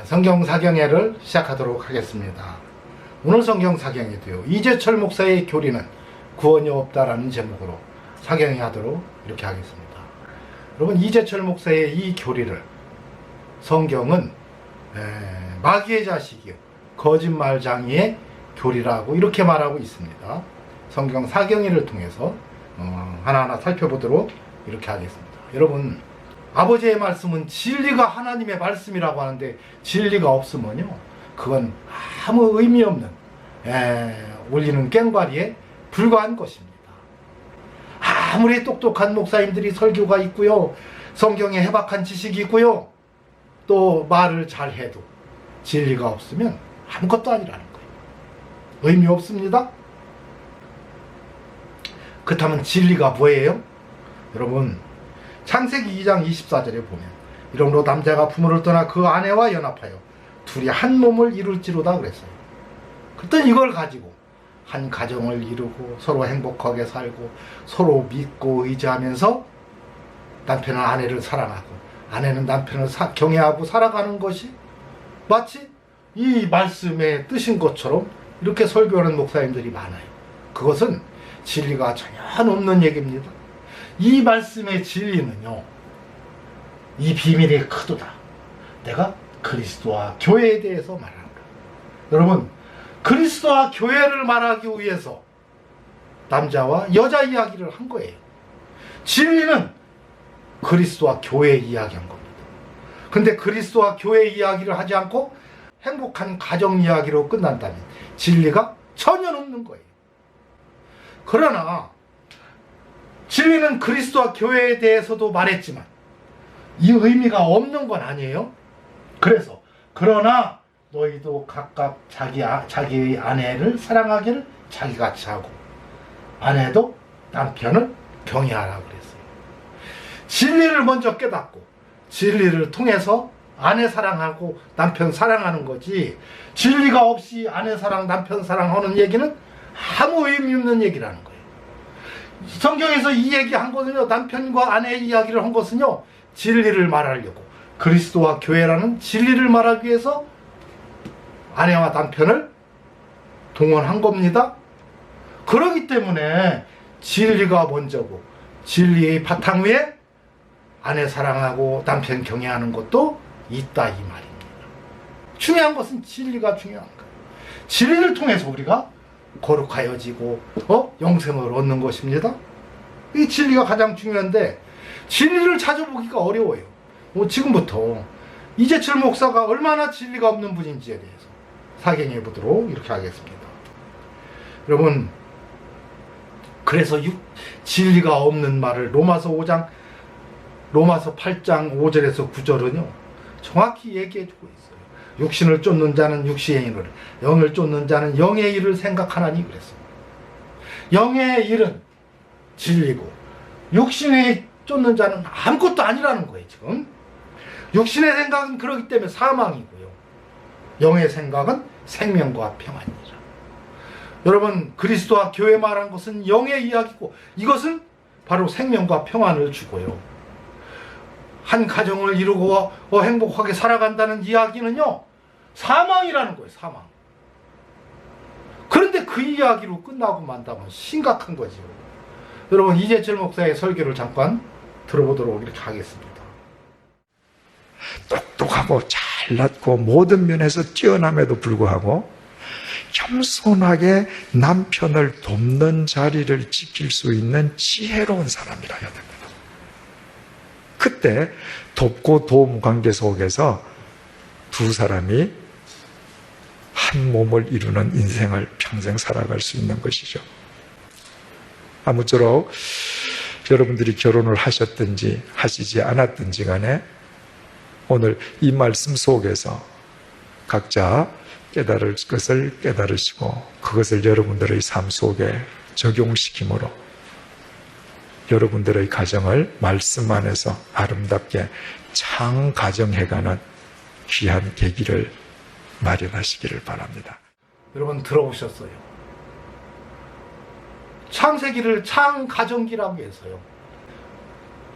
성경 사경회를 시작하도록 하겠습니다. 오늘 성경 사경회도요, 이재철 목사의 교리는 구원이 없다라는 제목으로 사경회 하도록 이렇게 하겠습니다. 여러분, 이재철 목사의 이 교리를 성경은 마귀의 자식이요, 거짓말장이의 교리라고 이렇게 말하고 있습니다. 성경 사경회를 통해서 하나하나 살펴보도록 이렇게 하겠습니다. 여러분, 아버지의 말씀은 진리가 하나님의 말씀이라고 하는데 진리가 없으면요, 그건 아무 의미 없는 울리는 꽹과리에 불과한 것입니다. 아무리 똑똑한 목사님들이 설교가 있고요, 성경에 해박한 지식이 있고요, 또 말을 잘해도 진리가 없으면 아무것도 아니라는 거예요. 의미 없습니다. 그렇다면 진리가 뭐예요? 여러분, 창세기 2장 24절에 보면 이러므로 남자가 부모를 떠나 그 아내와 연합하여 둘이 한 몸을 이룰지로다 그랬어요. 그랬더니 이걸 가지고 한 가정을 이루고 서로 행복하게 살고 서로 믿고 의지하면서 남편은 아내를 사랑하고 아내는 남편을 경외하고 살아가는 것이 마치 이 말씀의 뜻인 것처럼 이렇게 설교하는 목사님들이 많아요. 그것은 진리가 전혀 없는 얘기입니다. 이 말씀의 진리는요, 이 비밀이 크도다. 내가 그리스도와 교회에 대해서 말하는 거예요. 여러분, 그리스도와 교회를 말하기 위해서 남자와 여자 이야기를 한 거예요. 진리는 그리스도와 교회 이야기한 겁니다. 근데 그리스도와 교회 이야기를 하지 않고 행복한 가정 이야기로 끝난다면 진리가 전혀 없는 거예요. 그러나 진리는 그리스도와 교회에 대해서도 말했지만 이 의미가 없는 건 아니에요. 그래서 그러나 너희도 각각 자기의 아내를 사랑하기를 자기같이 하고 아내도 남편을 경외하라고 그랬어요. 진리를 먼저 깨닫고 진리를 통해서 아내 사랑하고 남편 사랑하는 거지, 진리가 없이 아내 사랑 남편 사랑하는 얘기는 아무 의미 없는 얘기라는 거예요. 성경에서 이 얘기한 것은요, 남편과 아내의 이야기를 한 것은요, 진리를 말하려고, 그리스도와 교회라는 진리를 말하기 위해서 아내와 남편을 동원한 겁니다. 그렇기 때문에 진리가 먼저고 진리의 바탕 위에 아내 사랑하고 남편 경외하는 것도 있다 이 말입니다. 중요한 것은 진리가 중요한 거예요. 진리를 통해서 우리가 거룩하여지고 영생을 얻는 것입니다. 이 진리가 가장 중요한데 진리를 찾아보기가 어려워요. 지금부터 이재철 목사가 얼마나 진리가 없는 분인지에 대해서 사경해 보도록 이렇게 하겠습니다. 여러분, 그래서 진리가 없는 말을 로마서 8장 5절에서 9절은요 정확히 얘기해주고 있어요. 육신을 쫓는 자는 육신의 일을, 영을 쫓는 자는 영의 일을 생각하나니 그랬어요. 영의 일은 진리고 육신에 쫓는 자는 아무것도 아니라는 거예요. 지금 육신의 생각은 그렇기 때문에 사망이고요, 영의 생각은 생명과 평안이라. 여러분, 그리스도와 교회 말한 것은 영의 이야기고 이것은 바로 생명과 평안을 주고요, 한 가정을 이루고 행복하게 살아간다는 이야기는요 사망이라는 거예요. 사망. 그런데 그 이야기로 끝나고 만다면 심각한 거죠. 여러분, 이재철 목사의 설교를 잠깐 들어보도록 이렇게 하겠습니다. 똑똑하고 잘났고 모든 면에서 뛰어남에도 불구하고 겸손하게 남편을 돕는 자리를 지킬 수 있는 지혜로운 사람이라 해야 됩니다. 그때 돕고 도움 관계 속에서 두 사람이 한 몸을 이루는 인생을 평생 살아갈 수 있는 것이죠. 아무쪼록 여러분들이 결혼을 하셨든지 하시지 않았든지 간에 오늘 이 말씀 속에서 각자 깨달을 것을 깨달으시고 그것을 여러분들의 삶 속에 적용시킴으로 여러분들의 가정을 말씀 안에서 아름답게 창가정해가는 귀한 계기를 마련하시기를 바랍니다. 여러분, 들어보셨어요? 창세기를 창가정기라고 해서요,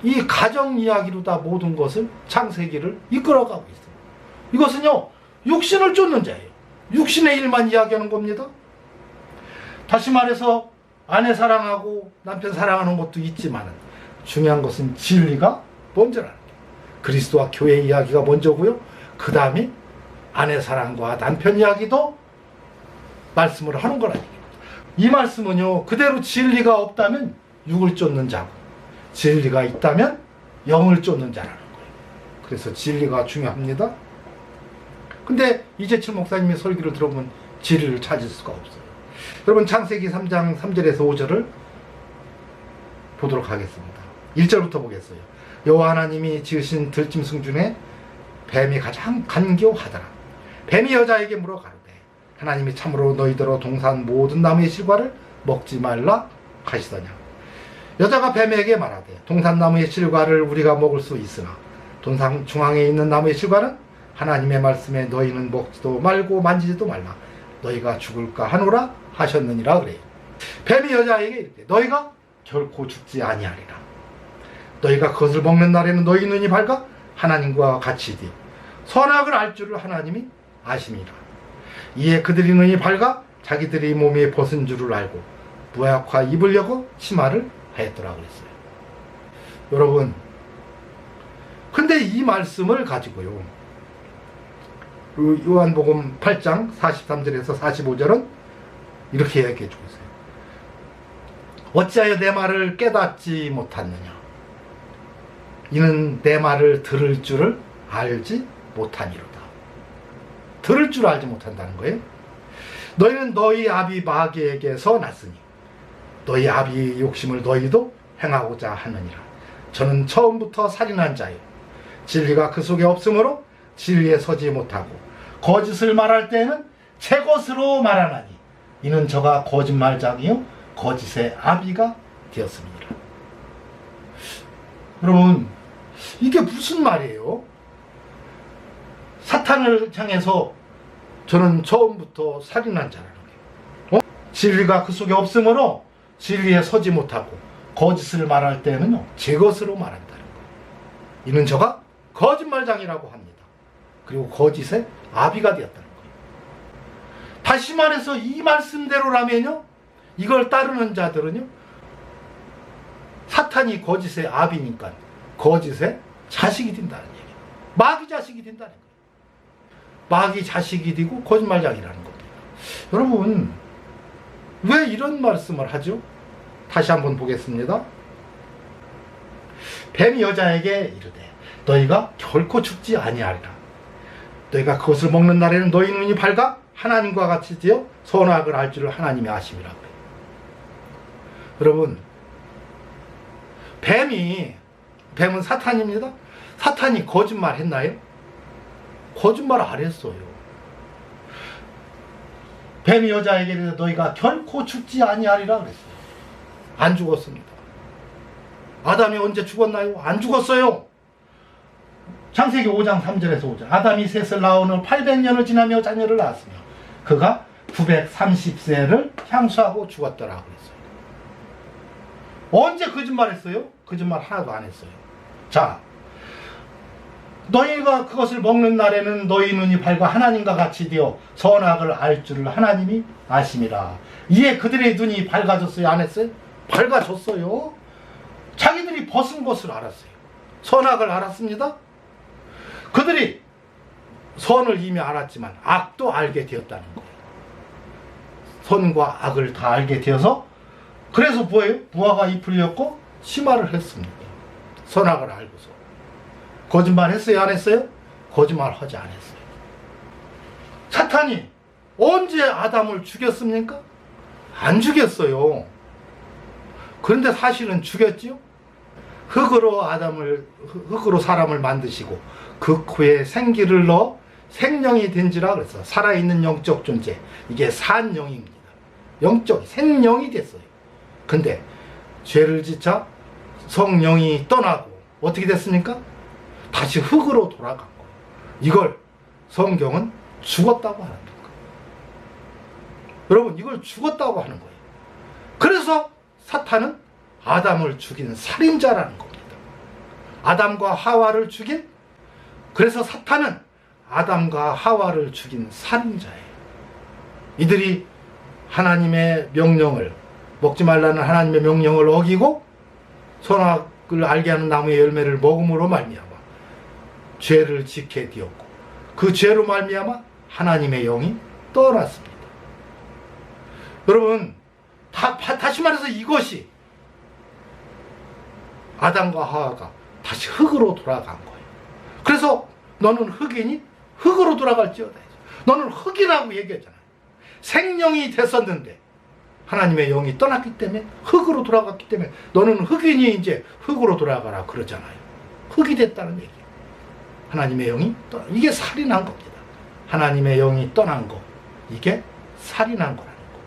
이 가정 이야기로 다 모든 것을 창세기를 이끌어가고 있어요. 이것은요 육신을 쫓는 자예요. 육신의 일만 이야기하는 겁니다. 다시 말해서 아내 사랑하고 남편 사랑하는 것도 있지만 중요한 것은 진리가 먼저라는 거예요. 그리스도와 교회 이야기가 먼저고요. 그 다음에 아내 사랑과 남편 이야기도 말씀을 하는 거라는 얘기입니다. 이 말씀은요, 그대로 진리가 없다면 육을 쫓는 자고 진리가 있다면 영을 쫓는 자라는 거예요. 그래서 진리가 중요합니다. 근데 이재철 목사님의 설교를 들어보면 진리를 찾을 수가 없어요. 여러분, 창세기 3장 3절에서 5절을 보도록 하겠습니다. 1절부터 보겠어요. 여호와 하나님이 지으신 들짐승 중에 뱀이 가장 간교하더라. 뱀이 여자에게 물어 가로되 하나님이 참으로 너희더러 동산 모든 나무의 실과를 먹지 말라 하시더냐. 여자가 뱀에게 말하되 동산 나무의 실과를 우리가 먹을 수 있으나 동산 중앙에 있는 나무의 실과는 하나님의 말씀에 너희는 먹지도 말고 만지지도 말라. 너희가 죽을까 하노라 하셨느니라 그래요. 뱀이 여자에게 이르되 너희가 결코 죽지 아니하리라. 너희가 그것을 먹는 날에는 너희 눈이 밝아 하나님과 같이 되어 선악을 알 줄을 하나님이 아심이라. 이에 그들의 눈이 밝아 자기들의 몸에 벗은 줄을 알고 무약화 입으려고 치마를 하였더라 그랬어요. 여러분, 근데 이 말씀을 가지고요, 요한복음 8장 43절에서 45절은 이렇게 이야기해 주고 있어요. 어찌하여 내 말을 깨닫지 못하느냐. 이는 내 말을 들을 줄을 알지 못하니로다. 들을 줄 알지 못한다는 거예요. 너희는 너희 아비 마귀에게서 났으니 너희 아비의 욕심을 너희도 행하고자 하느니라. 저는 처음부터 살인한 자요 진리가 그 속에 없으므로 진리에 서지 못하고 거짓을 말할 때에는 제 것으로 말하나니 이는 저가 거짓말장이요 거짓의 아비가 되었습니다. 여러분, 이게 무슨 말이에요? 사탄을 향해서 저는 처음부터 살인한 자라는 거예요. 진리가 그 속에 없으므로 진리에 서지 못하고 거짓을 말할 때는요 제 것으로 말한다는 거예요. 이는 저가 거짓말장이라고 합니다. 그리고 거짓의 아비가 되었다는 거예요. 다시 말해서 이 말씀대로라면요, 이걸 따르는 자들은요 사탄이 거짓의 아비니까 거짓의 자식이 된다는 얘기예요. 마귀 자식이 된다는 거예요. 마귀 자식이 되고 거짓말장이라는 겁니다. 여러분, 왜 이런 말씀을 하죠? 다시 한번 보겠습니다. 뱀이 여자에게 이르되 너희가 결코 죽지 아니하리라. 너희가 그것을 먹는 날에는 너희 눈이 밝아 하나님과 같이 되어 선악을 알 줄을 하나님이 아심이라 그래요. 여러분, 뱀은 사탄입니다. 사탄이 거짓말 했나요? 거짓말 안 했어요. 뱀이 여자에게 너희가 결코 죽지 아니하리라 그랬어요. 안 죽었습니다. 아담이 언제 죽었나요? 안 죽었어요. 창세기 5장 3절에서 5절. 아담이 셋을 낳은 후 800년을 지나며 자녀를 낳았으며 그가 930세를 향수하고 죽었더라 그랬어요. 언제 거짓말했어요? 거짓말 하나도 안 했어요. 자, 너희가 그것을 먹는 날에는 너희 눈이 밝아 하나님과 같이 되어 선악을 알 줄을 하나님이 아심이라. 이에 그들의 눈이 밝아졌어요? 안 했어요? 밝아졌어요. 자기들이 벗은 것을 알았어요. 선악을 알았습니다. 그들이 선을 이미 알았지만 악도 알게 되었다는 거예요. 선과 악을 다 알게 되어서 그래서 뭐예요? 무화과 잎을 엮고 치마를 했습니다. 선악을 알고서. 거짓말 했어요? 안 했어요? 거짓말 하지 않았어요. 사탄이 언제 아담을 죽였습니까? 안 죽였어요. 그런데 사실은 죽였지요? 흙으로 사람을 만드시고 그 코에 생기를 넣어 생명이 된지라 그랬어. 살아있는 영적 존재. 이게 산영입니다. 영적 생명이 됐어요. 근데 죄를 지자 성령이 떠나고 어떻게 됐습니까? 다시 흙으로 돌아간 거예요. 이걸 성경은 죽었다고 하는 거예요. 여러분, 이걸 죽었다고 하는 거예요. 그래서 사탄은 아담을 죽인 살인자라는 겁니다. 아담과 하와를 죽인, 그래서 사탄은 아담과 하와를 죽인 살인자예요. 이들이 하나님의 명령을, 먹지 말라는 하나님의 명령을 어기고 선악을 알게 하는 나무의 열매를 먹음으로 말미암아 죄를 지게 되었고, 그 죄로 말미암아 하나님의 영이 떠났습니다. 여러분, 다시 말해서 이것이 아담과 하와가 다시 흙으로 돌아간 거예요. 그래서 너는 흙이니 흙으로 돌아갈지어다. 너는 흙이라고 얘기했잖아요. 생명이 됐었는데 하나님의 영이 떠났기 때문에, 흙으로 돌아갔기 때문에 너는 흙이니 이제 흙으로 돌아가라 그러잖아요. 흙이 됐다는 얘기예요. 하나님의 영이 이게 살인한 겁니다. 하나님의 영이 떠난 거, 이게 살인한 거라는 거.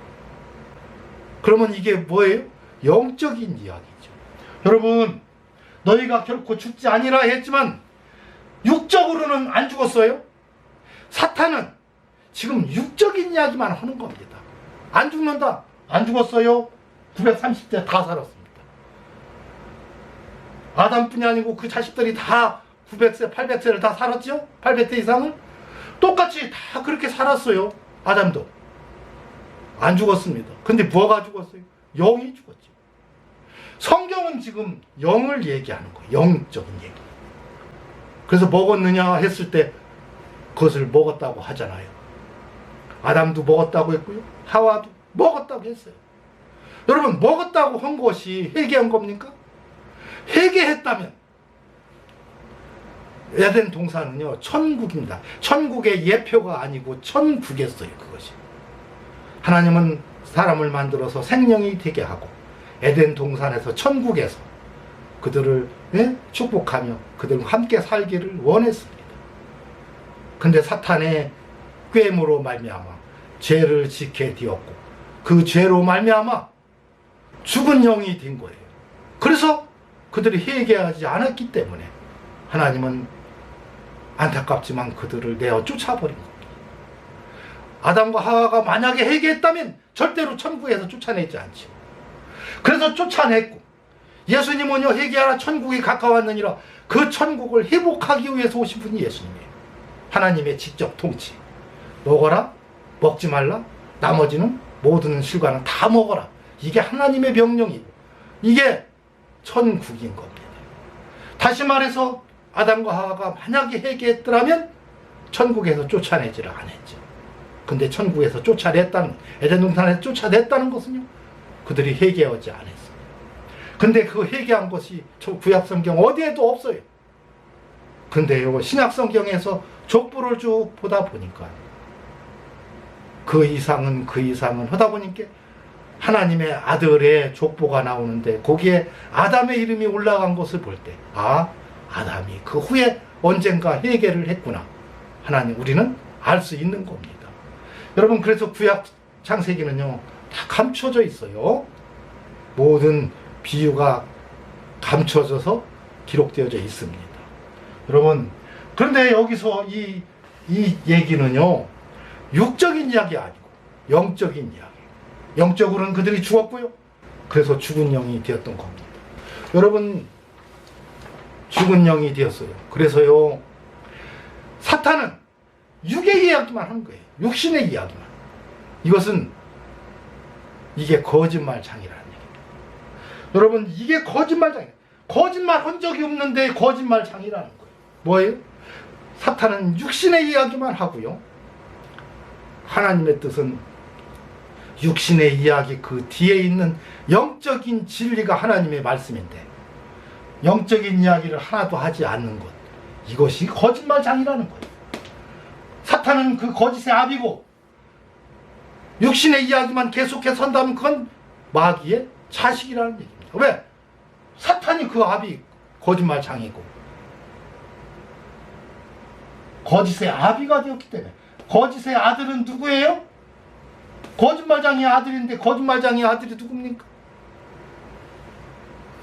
그러면 이게 뭐예요? 영적인 이야기죠. 여러분, 너희가 결코 죽지 아니라 했지만 육적으로는 안 죽었어요. 사탄은 지금 육적인 이야기만 하는 겁니다. 안 죽는다, 안 죽었어요. 930대 다 살았습니다. 아담뿐이 아니고 그 자식들이 다 900세, 800세를 다 살았죠? 800세 이상을? 똑같이 다 그렇게 살았어요. 아담도. 안 죽었습니다. 근데 뭐가 죽었어요? 영이 죽었죠. 성경은 지금 영을 얘기하는 거예요. 영적인 얘기. 그래서 먹었느냐 했을 때 그것을 먹었다고 하잖아요. 아담도 먹었다고 했고요. 하와도 먹었다고 했어요. 여러분, 먹었다고 한 것이 회개한 겁니까? 회개했다면 에덴 동산은요, 천국입니다. 천국의 예표가 아니고 천국이었어요. 그것이. 하나님은 사람을 만들어서 생명이 되게 하고 에덴 동산에서, 천국에서 그들을 축복하며 그들과 함께 살기를 원했습니다. 근데 사탄의 꾀임으로 말미암아 죄를 짓게 되었고, 그 죄로 말미암아 죽은 영이 된 거예요. 그래서 그들이 회개하지 않았기 때문에 하나님은 안타깝지만 그들을 내어 쫓아버린 겁니다. 아담과 하와가 만약에 회개했다면 절대로 천국에서 쫓아내지 않죠. 그래서 쫓아냈고, 예수님은요, 회개하라 천국이 가까웠느니라, 그 천국을 회복하기 위해서 오신 분이 예수님이에요. 하나님의 직접 통치. 먹어라, 먹지 말라, 나머지는 모든 실과는 다 먹어라. 이게 하나님의 명령이고 이게 천국인 겁니다. 다시 말해서 아담과 하와가 만약에 회개했더라면 천국에서 쫓아내지를 않았죠. 근데 천국에서 쫓아냈다는, 에덴 동산에서 쫓아냈다는 것은요, 그들이 회개하지 않았어요. 근데 그 회개한 것이 구약 성경 어디에도 없어요. 근데요, 신약 성경에서 족보를 쭉 보다 보니까 그 이상은 하다 보니까 하나님의 아들의 족보가 나오는데, 거기에 아담의 이름이 올라간 것을 볼 때, 아담이 그 후에 언젠가 회개를 했구나, 하나님, 우리는 알 수 있는 겁니다. 여러분, 그래서 구약 창세기는요, 다 감춰져 있어요. 모든 비유가 감춰져서 기록되어져 있습니다. 여러분, 그런데 여기서 이 얘기는요, 육적인 이야기 아니고 영적인 이야기. 영적으로는 그들이 죽었고요. 그래서 죽은 영이 되었던 겁니다. 여러분, 죽은 영이 되었어요. 그래서요, 사탄은 육의 이야기만 하는 거예요. 육신의 이야기만. 이것은 이게 거짓말장이라는 얘기입니다. 여러분, 이게 거짓말장이에요. 거짓말 한 적이 없는데 거짓말장이라는 거예요. 뭐예요? 사탄은 육신의 이야기만 하고요, 하나님의 뜻은 육신의 이야기 그 뒤에 있는 영적인 진리가 하나님의 말씀인데, 영적인 이야기를 하나도 하지 않는 것, 이것이 거짓말장이라는 거예요. 사탄은 그 거짓의 아비고, 육신의 이야기만 계속해서 한다면 그건 마귀의 자식이라는 얘기입니다. 왜? 사탄이 그 아비, 거짓말장이고 거짓의 아비가 되었기 때문에. 거짓의 아들은 누구예요? 거짓말장이의 아들인데 거짓말장이의 아들이 누굽니까?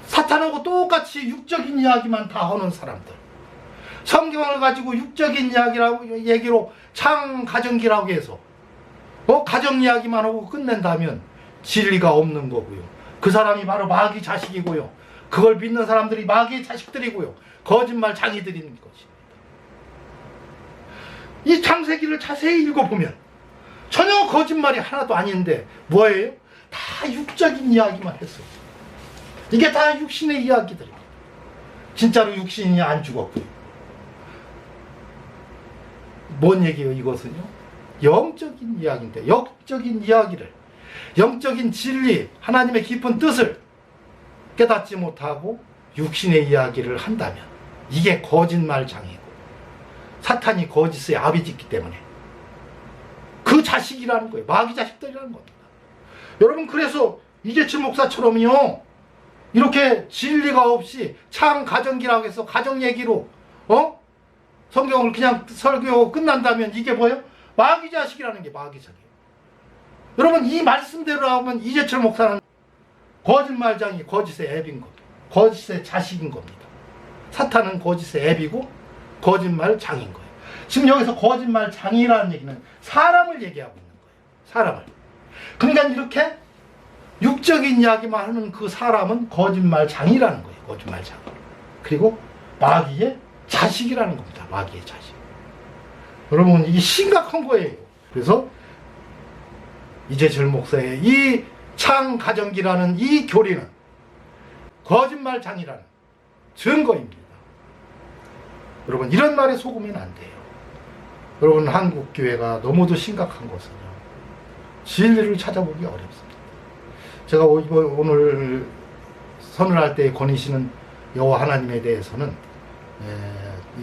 사탄하고 똑같이 육적인 이야기만 다 하는 사람들. 성경을 가지고 육적인 얘기로 창가정기라고 해서 가정 이야기만 하고 끝낸다면 진리가 없는 거고요. 그 사람이 바로 마귀 자식이고요. 그걸 믿는 사람들이 마귀의 자식들이고요. 거짓말 장이들인 것입니다. 이 창세기를 자세히 읽어보면 전혀 거짓말이 하나도 아닌데 뭐예요? 다 육적인 이야기만 했어요. 이게 다 육신의 이야기들입니다. 진짜로 육신이 안 죽었고요. 뭔 얘기예요 이것은요? 영적인 이야기인데 영적인 이야기를, 영적인 진리, 하나님의 깊은 뜻을 깨닫지 못하고 육신의 이야기를 한다면 이게 거짓말장이고 사탄이 거짓의 아비지기 때문에 그 자식이라는 거예요. 마귀 자식들이라는 겁니다. 여러분, 그래서 이재철 목사처럼요 이렇게 진리가 없이 참 가정기라고 해서 가정 얘기로 성경을 그냥 설교하고 끝난다면 이게 뭐예요? 마귀 자식이라는 게 마귀 자식이에요. 여러분, 이 말씀대로 하면 이재철 목사는 거짓말장이 거짓의 앱인 겁니다. 거짓의 자식인 겁니다. 사탄은 거짓의 앱이고 거짓말장인 거예요. 지금 여기서 거짓말장이라는 얘기는 사람을 얘기하고 있는 거예요. 사람을. 그러니까 이렇게 육적인 이야기만 하는 그 사람은 거짓말장이라는 거예요. 거짓말장. 그리고 마귀의 자식이라는 겁니다. 마귀의 자식. 여러분, 이게 심각한 거예요. 그래서 이재철 목사의 이 창가정기라는 이 교리는 거짓말장이라는 증거입니다. 여러분, 이런 말에 속으면 안 돼요. 여러분, 한국 교회가 너무도 심각한 것은요, 진리를 찾아보기 어렵습니다. 제가 오늘 선언할 때 권위시는 여호와 하나님에 대해서는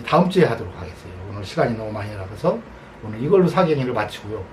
다음 주에 하도록 하겠어요. 오늘 시간이 너무 많이 나가서 오늘 이걸로 사경회를 마치고요.